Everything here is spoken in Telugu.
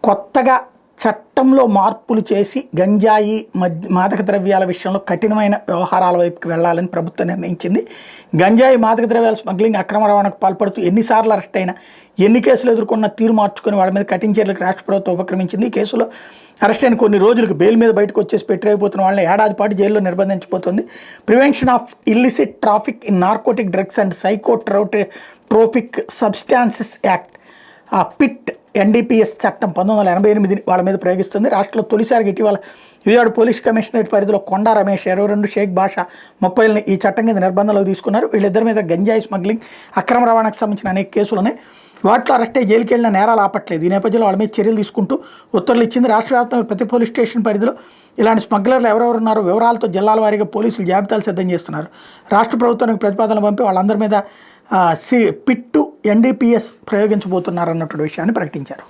కొత్తగా చట్టంలో మార్పులు చేసి గంజాయి మాదక ద్రవ్యాల విషయంలో కఠినమైన వ్యవహారాల వైపుకి వెళ్లాలని ప్రభుత్వం నిర్ణయించింది. గంజాయి మాదక ద్రవ్యాల స్మగ్లింగ్ అక్రమ రవాణాకు పాల్పడుతూ ఎన్నిసార్లు అరెస్ట్ అయినా ఎన్ని కేసులు ఎదుర్కొన్న తీరు మార్చుకొని వాళ్ళ మీద కఠిన చర్యలకు రాష్ట్ర ప్రభుత్వం ఉపక్రమించింది. ఈ కేసులో అరెస్ట్ అయిన కొన్ని రోజులకు బెయిల్ మీద బయటకు వచ్చేసి పెట్టరైపోతున్న వాళ్ళని ఏడాది పాటు జైల్లో నిర్బంధించిపోతుంది. Prevention of illicit traffic in narcotic drugs and psychotropic substances act PIT NDPS చట్టం 1988 వాళ్ళ మీద ప్రయోగిస్తుంది. రాష్ట్రంలో తొలిసారిగా ఇటీవల విజయవాడ పోలీస్ కమిషనరేట్ పరిధిలో కొండా రమేష్ 22, షేక్ బాషా 30 ఈ చట్టం కింద నిర్బంధంలోకి తీసుకున్నారు. వీళ్ళిద్దరి మీద గంజాయి స్మగ్లింగ్ అక్రమ రవాణాకు సంబంధించిన అనేక కేసులని వాటిలో అరెస్ట్ అయ్యి జైలుకి వెళ్ళిన నేరాలు ఆపట్లేదు. ఈ నేపథ్యంలో వాళ్ళ మీద చర్యలు తీసుకుంటూ ఉత్తర్వులు ఇచ్చింది. రాష్ట్ర వ్యాప్తంగా ప్రతి పోలీస్ స్టేషన్ పరిధిలో ఇలాంటి స్మగ్లర్లు ఎవరెవరు ఉన్నారో వివరాలతో జిల్లాల వారీగా పోలీసులు జాబితాలు సిద్ధం చేస్తున్నారు. రాష్ట్ర ప్రభుత్వానికి ప్రతిపాదనలు పంపి వాళ్ళందరి మీద పిట్టు ఎన్డీపీఎస్ ప్రయోగించబోతున్నారన్నటువంటి విషయాన్ని ప్రకటించారు.